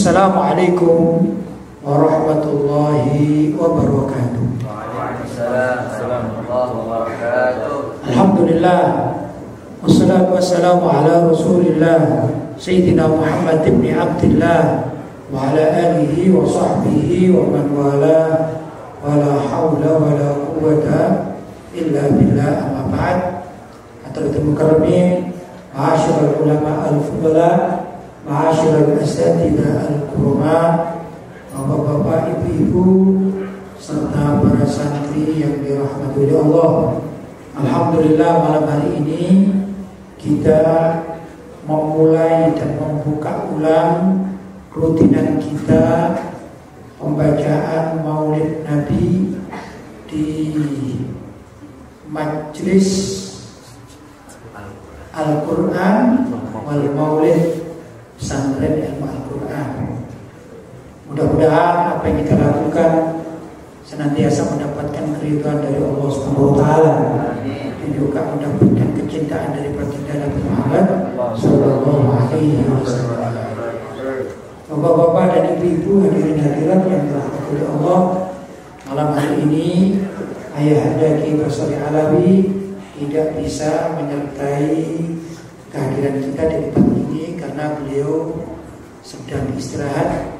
Assalamualaikum warahmatullahi wabarakatuh. Waalaikumsalam warahmatullahi wabarakatuh. Alhamdulillah, wassalatu wassalamu ala Rasulillah Sayyidina Muhammad ibn Abdillah wa ala alihi wa sahbihi wa man wala wa la hawla wa la quwwata illa billah, amma ba'd. Hadratul mukarramin, ma'asyiral ulama al-fudala, ma'asyiral asatidzah al-kurama, bapak-bapak, ibu-ibu, serta para santri yang dirahmati oleh Allah. Alhamdulillah, malam hari ini kita memulai dan membuka ulang rutinan kita pembacaan Maulid Nabi di Majelis Al-Quran wal Maulid Pesantren Ilmu Al-Quran. Mudah-mudahan apa yang kita lakukan senantiasa mendapatkan keridhaan dari Allah Subhanahu wa taala dan juga mendapatkan kecintaan dari baginda Nabi Muhammad sallallahu alaihi wasallam. Bapak-bapak dan ibu-ibu, hadirin hadirat yang dirahmati oleh Allah, malam hari ini Ayahanda Ki Basri Alawi tidak bisa menyertai kehadiran kita di tempat ini karena beliau sedang istirahat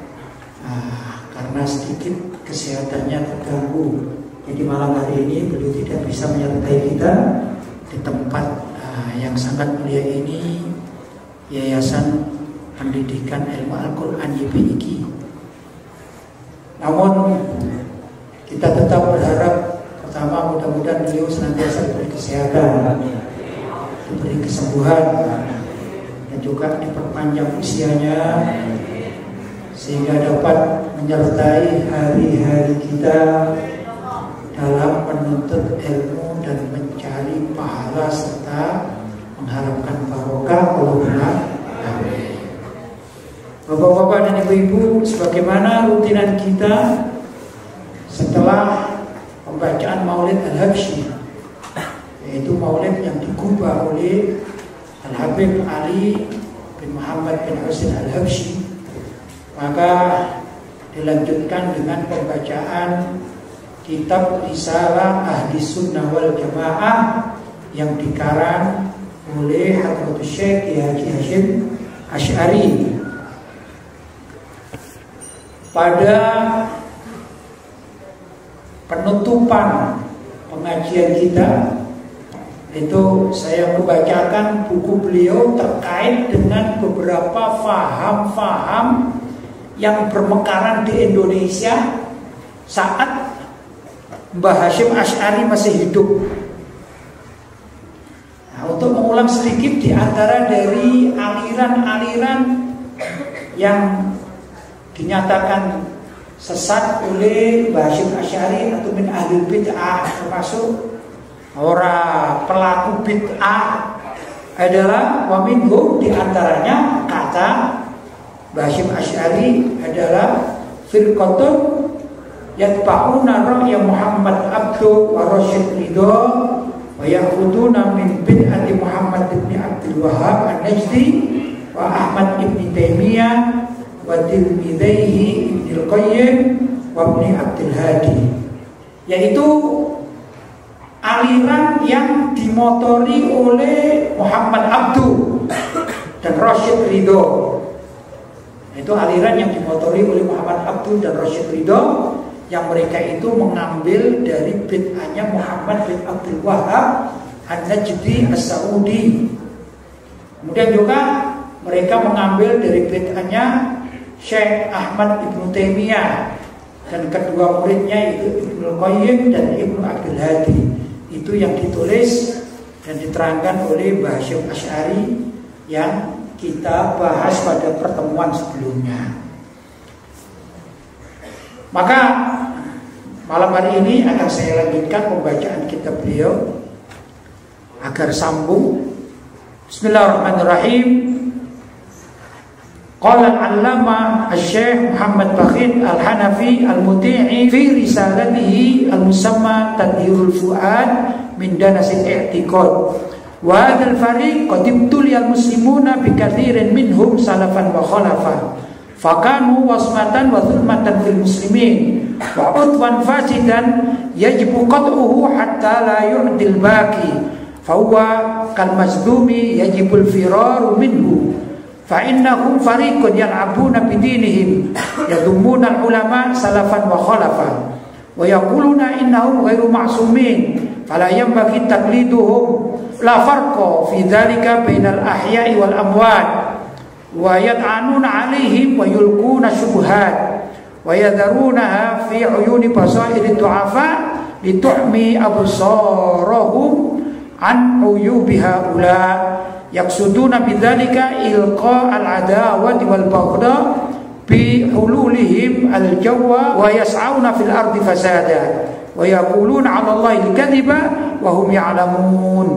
karena sedikit kesehatannya terganggu. Jadi malam hari ini beliau tidak bisa menyertai kita di tempat yang sangat mulia ini, Yayasan Pendidikan Ilmu Al-Quran YPIQ. Namun kita tetap berharap, pertama mudah-mudahan beliau senantiasa diberi kesehatan, diberi kesembuhan, dan juga diperpanjang usianya sehingga dapat menyertai hari-hari kita dalam menuntut ilmu dan mencari pahala serta mengharapkan barokah. Allahumma amin. Bapak-bapak dan ibu-ibu, sebagaimana rutinan kita setelah pembacaan Maulid Al-Habsyi, yaitu Maulid yang digubah oleh Al-Habib Ali bin Muhammad bin Husain Al-Habsyi, maka dilanjutkan dengan pembacaan kitab Risalah Ahli Sunnah wal Jamaah yang dikarang oleh Hadratus Syekh Haji Hasyim Asy'ari. Pada penutupan pengajian kita itu saya membacakan buku beliau terkait dengan beberapa faham-faham yang bermekaran di Indonesia saat Mbah Hasyim Asy'ari masih hidup. Nah, untuk mengulang sedikit di antara dari aliran-aliran yang dinyatakan sesat oleh Mbah Hasyim Asy'ari atau min ahlul bid'ah, termasuk orang pelaku bid'ah adalah wa minhum, di antaranya kata Mbah Hasyim Asy'ari adalah firqatun yatba'una ra'ya Muhammad Abdu wa Rasyid Ridho wa ya'khuduna min bid'ati Muhammad ibn Abdul Wahhab An-Najdi wa Ahmad ibn Taimiyah wa tilmidaihi Ibnul Qayyim wa Ibn Abdul Hadi, yaitu aliran yang dimotori oleh Muhammad Abdu dan Rasyid Ridho. Itu aliran yang dimotori oleh Muhammad Abdu dan Rasyid Ridho, yang mereka itu mengambil dari bid'ahnya Muhammad bin Abdul Wahhab An-Najdi As-Saudi. Kemudian juga mereka mengambil dari bid'ahnya Syekh Ahmad Ibn Taimiyah dan kedua muridnya itu Ibnul Qayyim dan Ibnu Abdul Hadi. Itu yang ditulis dan diterangkan oleh Mbah Hasyim Asy'ari yang kita bahas pada pertemuan sebelumnya. Maka malam hari ini akan saya lanjutkan pembacaan kitab beliau agar sambung. Bismillahirrahmanirrahim. Qala al-allama al-Syekh Muhammad Bakhit al-Hanafi al-Muti'i fi risalatihi al-musamma Tadhirul Fuad min Danasil I'tiqad wa hadzal fariq qad ibtuliya al-muslimuna bi katsirin minhum salafan wa khalafan fakanu wasmatan wa zulmatan fil muslimin wa udwan fasidan yajibu qat'uhu hatta la yu'dil baqi fa huwa kal mazlumi yajibul firaru minhu fa innahum fariqun yal'abuna bidinihim yadhummuna al-ulama salafan wa khalafan wa yaquluna innahum ghairu ma'sumin fala yanbaghi taqliduhum la farqa fi dhalika bainal ahya'i wal amwat wa yat'anuna 'alaihim wa yulquna syubhat wa yadharunaha fi 'uyuni basairi du'afa lituhmi absarahum an uyubiha ula yaksuduna bidzalika ilqa al-adawati wal baghdha bi hululihim al-jawwa wa yas'auna fil ardi fasada wa yaquluna 'ala Allahi al-kadhiba wa hum ya'lamun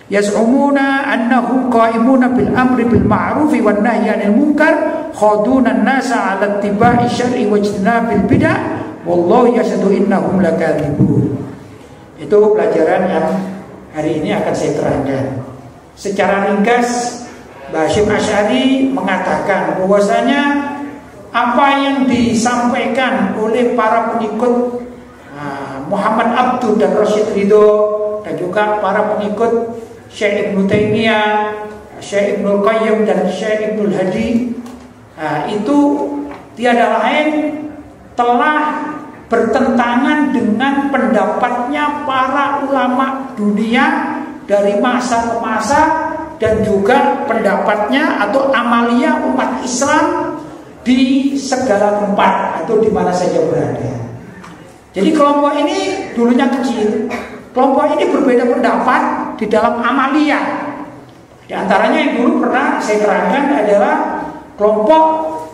yaz'umuna annahum qa'imuna bil amri bil ma'ruf wan nahyi 'anil munkar khaduna an-nasa 'ala ittiba'i syar'i wa ijtinabil bid'ah wallahu yashhadu innahum lakadzibun. Itu pelajaran yang hari ini akan saya terangkan. Secara ringkas, Mbah Hasyim Asy'ari mengatakan bahwasanya apa yang disampaikan oleh para pengikut Muhammad Abduh dan Rasyid Ridho dan juga para pengikut Syekh Ibnu Taimiyah, Syekh Ibnu Qayyim dan Syekh Ibnu Hadi itu tiada lain telah bertentangan dengan pendapatnya para ulama dunia dari masa ke masa dan juga pendapatnya atau amalia umat Islam di segala tempat atau di mana saja berada. Jadi kelompok ini dulunya kecil, kelompok ini berbeda pendapat di dalam amalia. Di antaranya yang dulu pernah saya terangkan adalah kelompok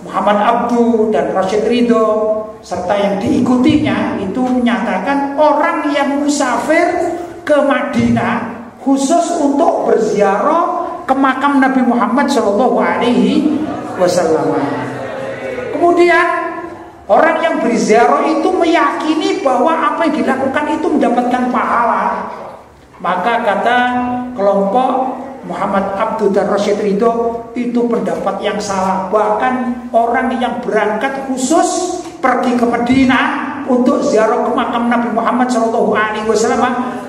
Muhammad Abduh dan Rasyid Ridho serta yang diikutinya itu menyatakan orang yang musafir ke Madinah khusus untuk berziarah ke makam Nabi Muhammad SAW. Kemudian orang yang berziarah itu meyakini bahwa apa yang dilakukan itu mendapatkan pahala. Maka kata kelompok Muhammad Abduh dan Rasyid Ridho itu pendapat yang salah. Bahkan orang yang berangkat khusus pergi ke Madinah untuk ziarah ke makam Nabi Muhammad SAW,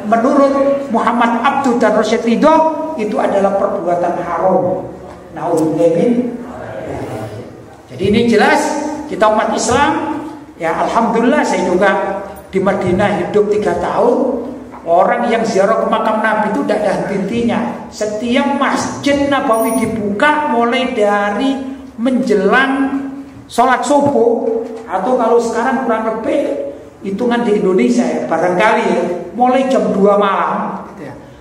menurut Muhammad Abduh dan Rasyid Ridho itu adalah perbuatan haram. Nauzubillah. Jadi ini jelas kita umat Islam, ya alhamdulillah saya juga di Madinah hidup 3 tahun. Orang yang ziarah ke makam Nabi itu tidak ada henti-hentinya. Setiap Masjid Nabawi dibuka mulai dari menjelang sholat subuh, atau kalau sekarang kurang lebih hitungan di Indonesia ya, barangkali ya, mulai jam 2 malam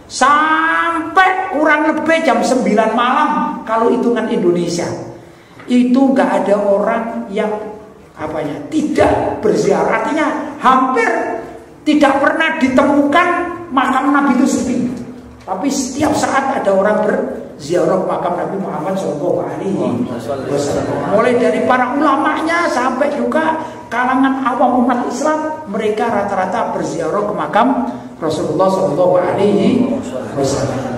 sampai kurang lebih jam 9 malam kalau hitungan Indonesia. Itu nggak ada orang yang tidak berziarah. Artinya hampir tidak pernah ditemukan makam Nabi itu sepi. Tapi setiap saat ada orang berziarah makam Nabi Muhammad SAW. Mulai dari para ulamanya sampai juga kalangan awam umat Islam, mereka rata-rata berziarah ke makam Rasulullah SAW.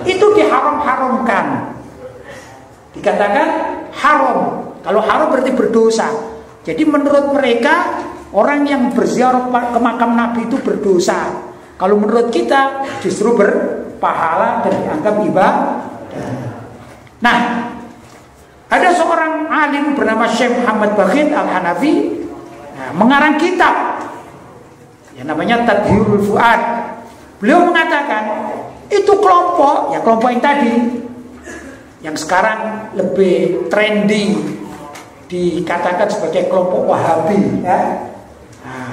Itu diharam-haramkan. Dikatakan haram. Kalau haram berarti berdosa. Jadi menurut mereka orang yang berziarah ke makam Nabi itu berdosa. Kalau menurut kita justru berpahala dan dianggap ibadah. Nah, ada seorang alim bernama Syekh Muhammad Bakhit Al-Hanafi mengarang kitab yang namanya Tadhirul Fuad. Beliau mengatakan itu kelompok yang tadi yang sekarang lebih trending dikatakan sebagai kelompok Wahabi ya.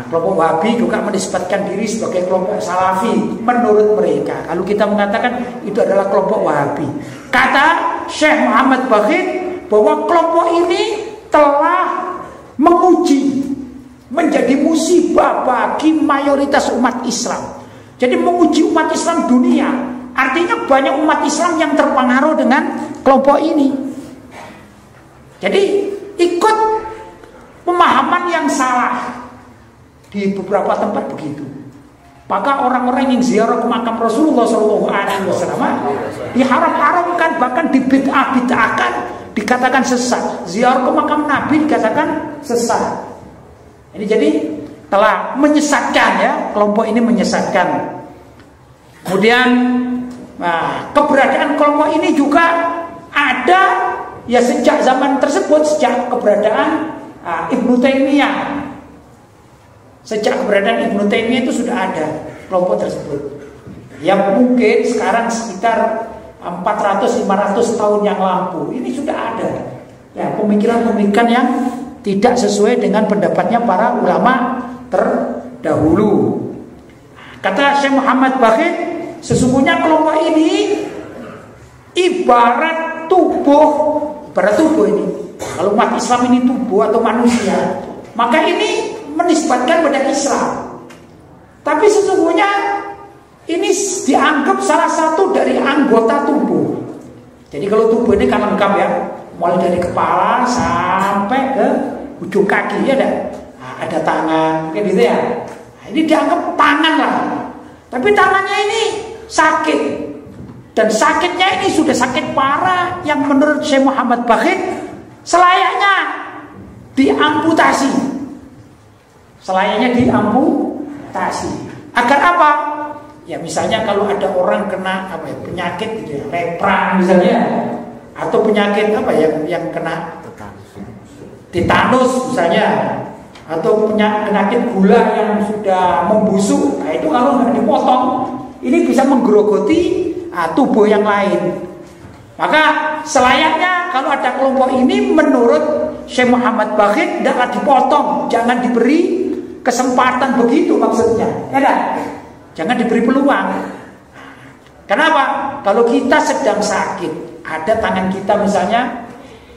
Kelompok Wahabi juga menisbatkan diri sebagai kelompok Salafi menurut mereka. Kalau kita mengatakan itu adalah kelompok Wahabi, kata Syekh Muhammad Bakhit bahwa kelompok ini telah menguji menjadi musibah bagi mayoritas umat Islam. Jadi menguji umat Islam dunia. Artinya banyak umat Islam yang terpengaruh dengan kelompok ini. Jadi ikut pemahaman yang salah di beberapa tempat begitu. Maka orang-orang yang ziarah ke makam Rasulullah SAW diharam-haramkan, bahkan dibid'ah-bid'ahkan, dikatakan sesat. Ziarah ke makam Nabi dikatakan sesat. Ini jadi telah menyesatkan ya, kelompok ini menyesatkan. Kemudian keberadaan kelompok ini juga ada ya sejak zaman tersebut, sejak keberadaan Ibnu Taimiyah. Sejak keberadaan Ibnu Taimiyah itu sudah ada kelompok tersebut. Yang mungkin sekarang sekitar 400-500 tahun yang lampau ini sudah ada. Ya, pemikiran-pemikiran yang tidak sesuai dengan pendapatnya para ulama terdahulu. Kata Syekh Muhammad Baqir, sesungguhnya kelompok ini ibarat tubuh ini. Kalau umat Islam ini tubuh atau manusia, maka ini menisbatkan pada Islam. Tapi sesungguhnya ini dianggap salah satu dari anggota tubuh. Jadi kalau tubuh ini kan lengkap ya, mulai dari kepala sampai ke ujung kaki ya ada tangan, kayak gitu ya. Ini dianggap tangan lah. Tapi tangannya ini sakit. Dan sakitnya ini sudah sakit parah yang menurut Syekh Muhammad Baqir selayaknya diamputasi. Selayaknya diamputasi. Agar apa? Ya misalnya kalau ada orang kena penyakit gitu ya, lepra misalnya, atau penyakit yang kena tetanus misalnya, atau penyakit gula yang sudah membusuk. Nah itu kalau nggak dipotong, ini bisa menggerogoti tubuh yang lain. Maka selayaknya kalau ada kelompok ini menurut Syekh Muhammad Baqir tidaklah dipotong, jangan diberi kesempatan begitu maksudnya. Ya, jangan diberi peluang. Kenapa? Kalau kita sedang sakit, ada tangan kita misalnya,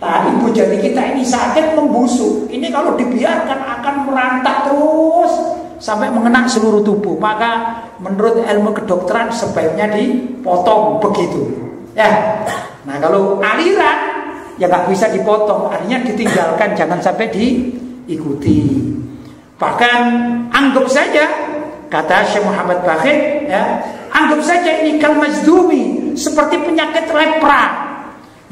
ibu jari kita ini sakit membusuk. Ini kalau dibiarkan akan merantak terus sampai mengenai seluruh tubuh. Maka menurut ilmu kedokteran sebaiknya dipotong begitu. Ya. Nah kalau aliran ya nggak bisa dipotong, artinya ditinggalkan, jangan sampai diikuti. Bahkan anggap saja, kata Syekh Muhammad Baqir, ya, anggap saja ini kal majdumi, seperti penyakit lepra.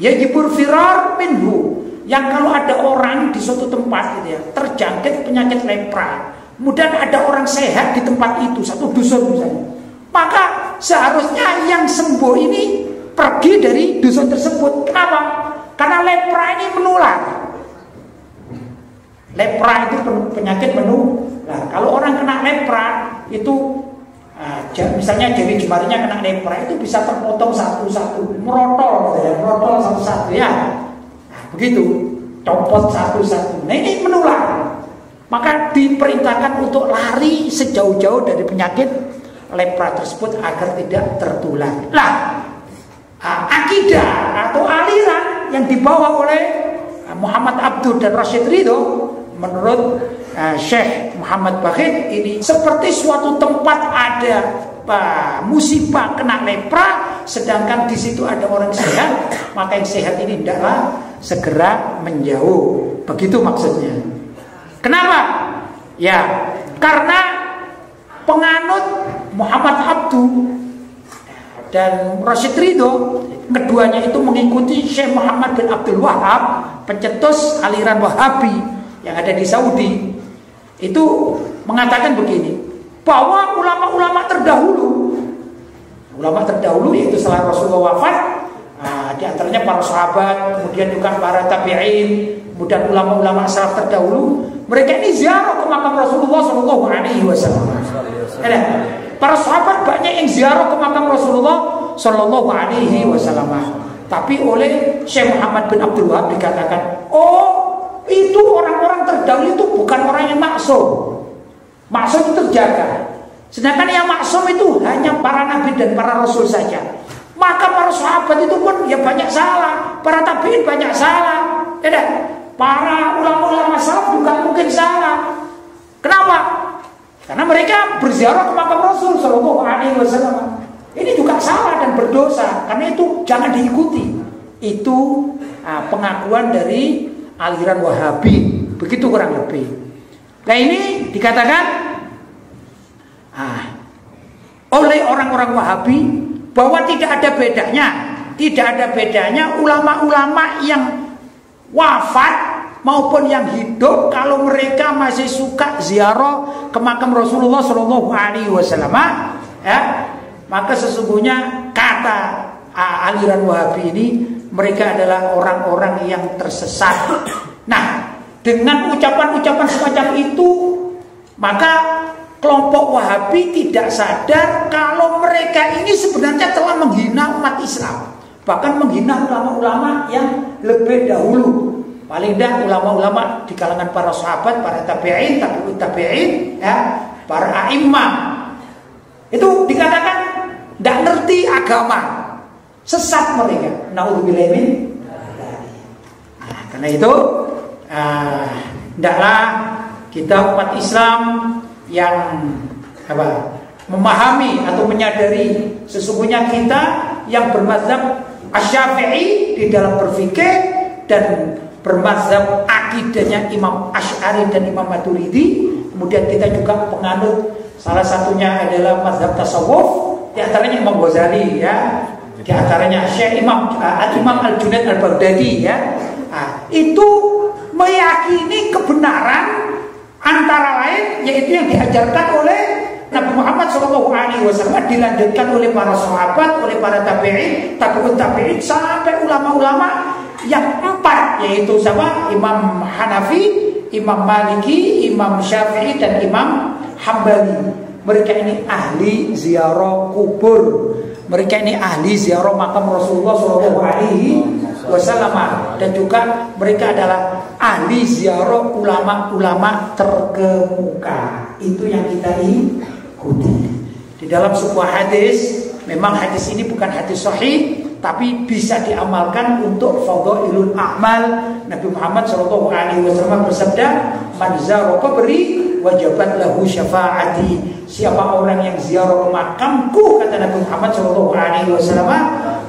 Yajibur firar minhu, yang kalau ada orang di suatu tempat gitu ya, terjangkit penyakit lepra, kemudian ada orang sehat di tempat itu, satu dusun misalnya, maka seharusnya yang sembuh ini pergi dari dusun tersebut. Kenapa? Karena lepra ini menular. Lepra itu penyakit menular. Kalau orang kena lepra itu misalnya jari jemarinya kena lepra, itu bisa terpotong satu-satu, merotol satu-satu ya. Nah, begitu, copot satu-satu. Nah ini menular. Maka diperintahkan untuk lari sejauh-jauh dari penyakit lepra tersebut agar tidak tertular. Lah, akidah atau aliran yang dibawa oleh Muhammad Abduh dan Rashid Ridho menurut Syekh Muhammad Baqir ini seperti suatu tempat ada musibah kena lepra, sedangkan di situ ada orang sehat, maka yang sehat ini hendaklah segera menjauh. Begitu maksudnya. Kenapa? Ya, karena penganut Muhammad Abduh dan Rashid Ridho, keduanya itu mengikuti Syekh Muhammad bin Abdul Wahab, pencetus aliran Wahabi yang ada di Saudi. Itu mengatakan begini, bahwa ulama-ulama terdahulu yaitu setelah Rasulullah wafat, di antaranya para sahabat, kemudian juga para tabi'in, kemudian ulama-ulama salaf terdahulu, mereka ini ziarah ke makam Rasulullah Shallallahu Alaihi Wasallam. Para sahabat banyak yang ziarah ke makam Rasulullah Shallallahu Alaihi Wasallam. Tapi oleh Syekh Muhammad bin Abdul Wahab dikatakan, oh itu orang-orang terdahulu itu bukan orang yang maksum. Maksum itu terjaga. Sedangkan yang maksum itu hanya para nabi dan para rasul saja. Maka para sahabat itu pun ya banyak salah, para tabiin banyak salah, ya, para ulama-ulama salaf juga mungkin salah. Kenapa? Karena mereka berziarah ke makam Rasul Shallallahu Alaihi Wasallam. Ini juga salah dan berdosa. Karena itu jangan diikuti. Itu pengakuan dari aliran Wahabi. Begitu kurang lebih. Nah ini dikatakan oleh orang-orang Wahabi bahwa tidak ada bedanya ulama-ulama yang wafat maupun yang hidup, kalau mereka masih suka ziarah ke makam Rasulullah Shallallahu Alaihi Wasallam, ya, maka sesungguhnya kata aliran Wahabi ini, mereka adalah orang-orang yang tersesat. Nah, dengan ucapan-ucapan semacam itu, maka kelompok Wahabi tidak sadar kalau mereka ini sebenarnya telah menghina umat Islam, bahkan menghina ulama-ulama yang lebih dahulu. Paling tidak ulama-ulama di kalangan para sahabat, para tabi'in, tabi'ut tabi'in, ya, para a'immah. Itu dikatakan tidak ngerti agama, sesat mereka. Na'udzubillah min. Nah, karena itu hendaklah kita umat Islam yang memahami atau menyadari sesungguhnya kita yang bermazhab Asy-Syafi'i di dalam berfikih dan bermazhab akidahnya Imam Asy'ari dan Imam Maturidi. Kemudian kita juga penganut salah satunya adalah mazhab tasawuf, di antaranya Imam Ghazali, ya, di antaranya Syekh Imam Al-Junaid Al-Baghdadi, ya. Nah, itu meyakini kebenaran antara lain yaitu yang diajarkan oleh Nabi Muhammad SAW, dilanjutkan oleh para sahabat, oleh para tabi'in, tabi'ut tabi'in, sampai ulama-ulama yang 4, yaitu siapa? Imam Hanafi, Imam Maliki, Imam Syafi'i, dan Imam Hambali. Mereka ini ahli ziarah kubur. Mereka ini ahli ziarah makam Rasulullah SAW, dan juga mereka adalah ahli ziarah ulama-ulama terkemuka. Itu yang kita ikuti. Di dalam sebuah hadis, memang hadis ini bukan hadis sahih, tapi bisa diamalkan untuk fadhailul a'mal. Nabi Muhammad SAW bersabda, "Man zara qabri wajabat lahu syafaati." Siapa orang yang ziarah makamku, kata Nabi Muhammad SAW,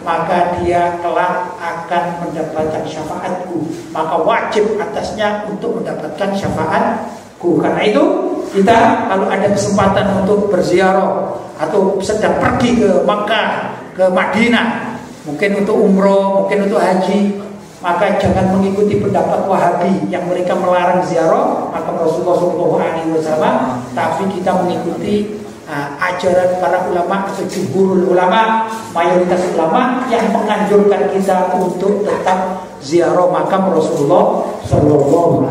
maka dia kelak akan mendapatkan syafaatku. Maka wajib atasnya untuk mendapatkan syafaatku. Karena itu kita kalau ada kesempatan untuk berziarah atau sedang pergi ke Makkah, ke Madinah, mungkin untuk umroh, mungkin untuk haji, maka jangan mengikuti pendapat Wahabi yang mereka melarang ziarah makam Rasulullah SAW, tapi kita mengikuti ajaran para ulama atau jumhurul ulama, mayoritas ulama yang menganjurkan kita untuk tetap ziarah makam Rasulullah SAW.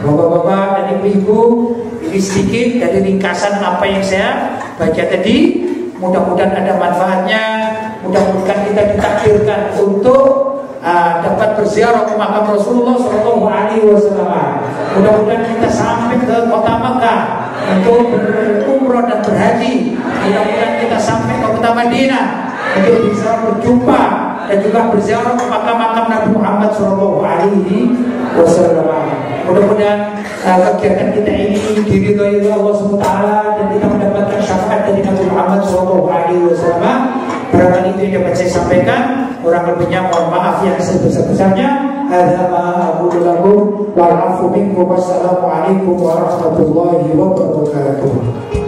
Bapak-bapak dan ibu-ibu, ini sedikit dari ringkasan apa yang saya baca tadi. Mudah-mudahan ada manfaatnya. Mudah-mudahan kita ditakdirkan untuk dapat berziarah ke makam Rasulullah SAW. Mudah-mudahan kita sampai ke kota Makkah untuk berumrah dan berhaji. Mudah-mudahan kita sampai ke kota Madinah untuk bisa berjumpa dan juga berziarah ke makam-makam Nabi Muhammad SAW. Mudah-mudahan kegiatan kita ini diridhoi oleh Allah SWT dan kita mendapatkan syafaat dari Nabi Muhammad SAW. Barangkali itu yang dapat saya sampaikan. Kurang lebihnya mohon maaf yang sebesar-besarnya. Hadza ma aqulu lakum wal 'afwu minkum. Wassalamu alaikum warahmatullahi wabarakatuh.